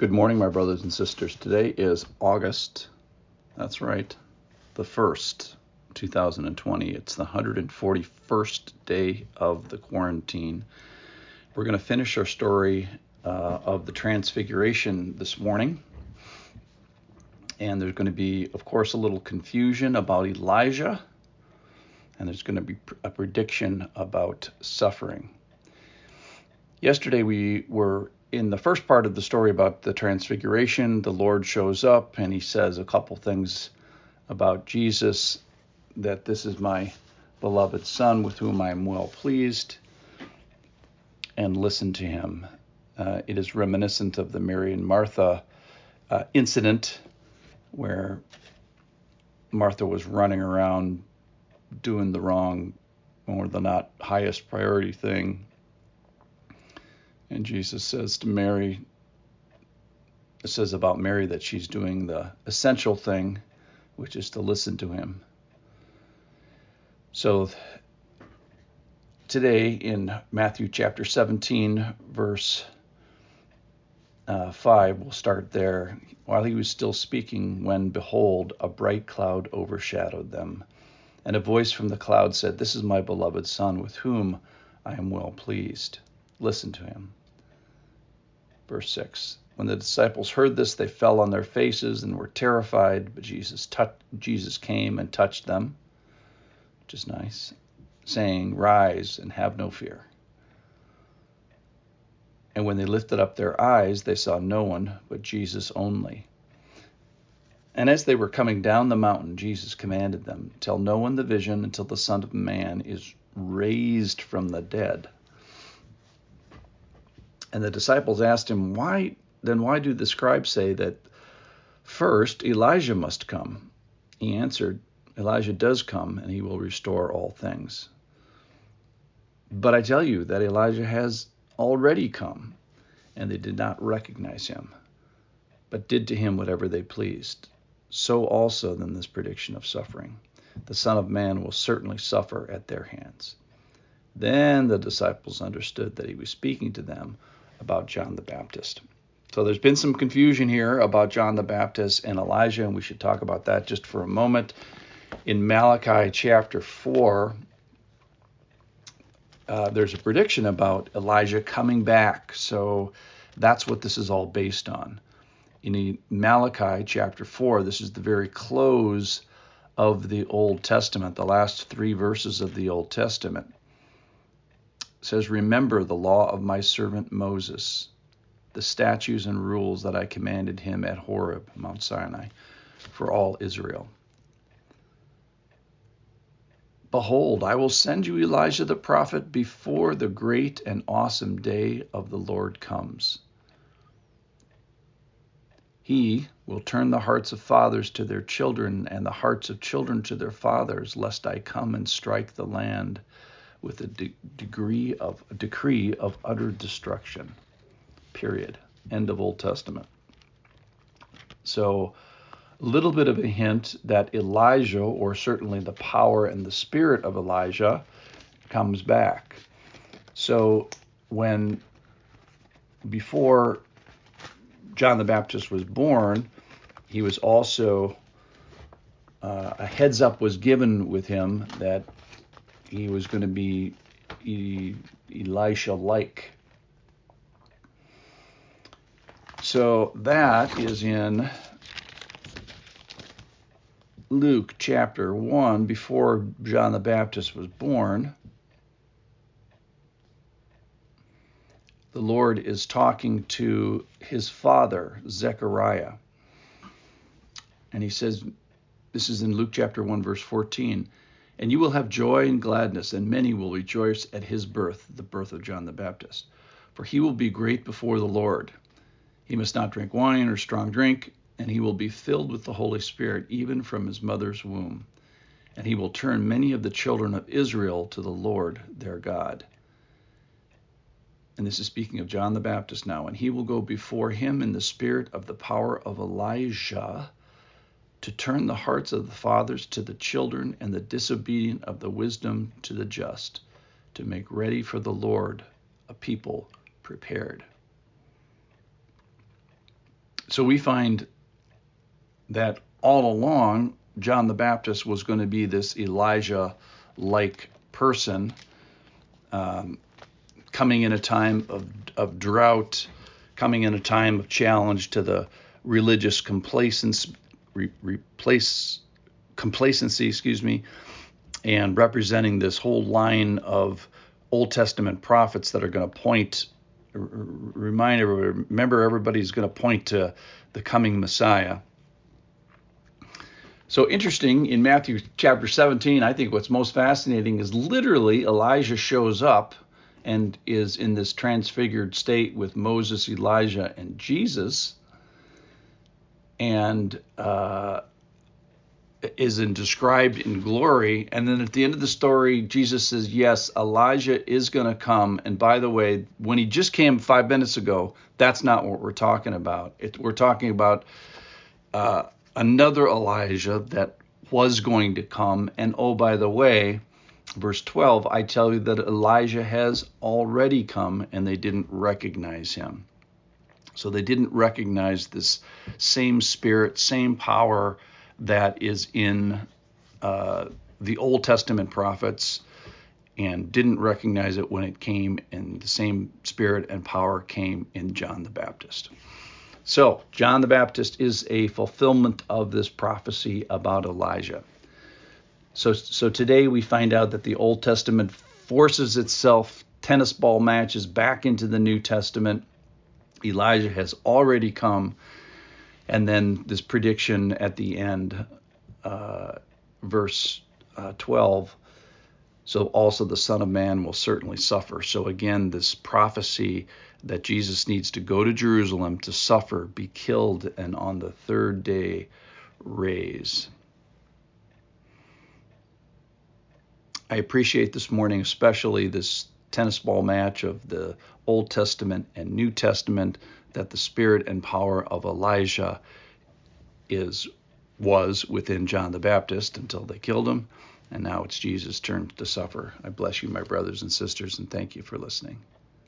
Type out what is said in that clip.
Good morning, my brothers and sisters. Today is August, that's right, the 1st, 2020. It's the 141st day of the quarantine. We're going to finish our story of the Transfiguration this morning. And there's going to be, of course, a little confusion about Elijah. And there's going to be a prediction about suffering. Yesterday we were in the first part of the story about the Transfiguration. The Lord shows up and he says a couple things about Jesus, that this is my beloved Son with whom I am well pleased, and listen to him. It is reminiscent of the Mary and Martha incident, where Martha was running around doing the wrong or the not highest priority thing. And Jesus says to Mary, it says about Mary that she's doing the essential thing, which is to listen to him. So today in Matthew chapter 17, verse 5, we'll start there. While he was still speaking, when behold, a bright cloud overshadowed them. And a voice from the cloud said, "This is my beloved Son, with whom I am well pleased. Listen to him." Verse 6, when the disciples heard this, they fell on their faces and were terrified. But Jesus came and touched them, which is nice, saying, "Rise and have no fear." And when they lifted up their eyes, they saw no one but Jesus only. And as they were coming down the mountain, Jesus commanded them, "Tell no one the vision until the Son of Man is raised from the dead." And the disciples asked him, why do the scribes say that first Elijah must come? He answered, "Elijah does come, and he will restore all things. But I tell you that Elijah has already come." And they did not recognize him, but did to him whatever they pleased. So also then this prediction of suffering. The Son of Man will certainly suffer at their hands. Then the disciples understood that he was speaking to them about John the Baptist. So there's been some confusion here about John the Baptist and Elijah, and we should talk about that just for a moment. In Malachi chapter 4, there's a prediction about Elijah coming back. So that's what this is all based on. In Malachi chapter 4, this is the very close of the Old Testament, the last 3 verses of the Old Testament. It says, "Remember the law of my servant Moses, the statutes and rules that I commanded him at Horeb, Mount Sinai, for all Israel. Behold, I will send you Elijah the prophet before the great and awesome day of the Lord comes. He will turn the hearts of fathers to their children and the hearts of children to their fathers, lest I come and strike the land with a decree of utter destruction." Period. End of Old Testament. So a little bit of a hint that Elijah, or certainly the power and the spirit of Elijah, comes back. So before John the Baptist was born, he was also, a heads up was given with him that he was going to be Elisha-like. So that is in Luke chapter 1, before John the Baptist was born. The Lord is talking to his father, Zechariah. And he says, this is in Luke chapter 1, verse 14, "And you will have joy and gladness, and many will rejoice at his birth," the birth of John the Baptist. "For he will be great before the Lord. He must not drink wine or strong drink, and he will be filled with the Holy Spirit, even from his mother's womb. And he will turn many of the children of Israel to the Lord their God." And this is speaking of John the Baptist now. "And he will go before him in the spirit of the power of Elijah, to turn the hearts of the fathers to the children, and the disobedient of the wisdom to the just, to make ready for the Lord a people prepared." So we find that all along, John the Baptist was going to be this Elijah-like person, coming in a time of drought, coming in a time of challenge to the religious complacency, and representing this whole line of Old Testament prophets that are going to point, remember everybody's going to point to the coming Messiah. So interesting, in Matthew chapter 17, I think what's most fascinating is literally Elijah shows up and is in this transfigured state with Moses, Elijah, and Jesus, and is described in glory. And then at the end of the story, Jesus says, yes, Elijah is going to come. And by the way, when he just came 5 minutes ago, that's not what we're talking about. We're talking about another Elijah that was going to come. And oh, by the way, verse 12, I tell you that Elijah has already come, and they didn't recognize him. So they didn't recognize this same spirit, same power that is in the Old Testament prophets, and didn't recognize it when it came, and the same spirit and power came in John the Baptist. So John the Baptist is a fulfillment of this prophecy about Elijah. So today we find out that the Old Testament forces itself, tennis ball matches, back into the New Testament. Elijah has already come. And then this prediction at the end, verse 12, so also the Son of Man will certainly suffer. So again, this prophecy that Jesus needs to go to Jerusalem to suffer, be killed, and on the third day raise. I appreciate this morning, especially this tennis ball match of the Old Testament and New Testament, that the spirit and power of Elijah was within John the Baptist until they killed him, and now it's Jesus' turn to suffer. I bless you, my brothers and sisters, and thank you for listening.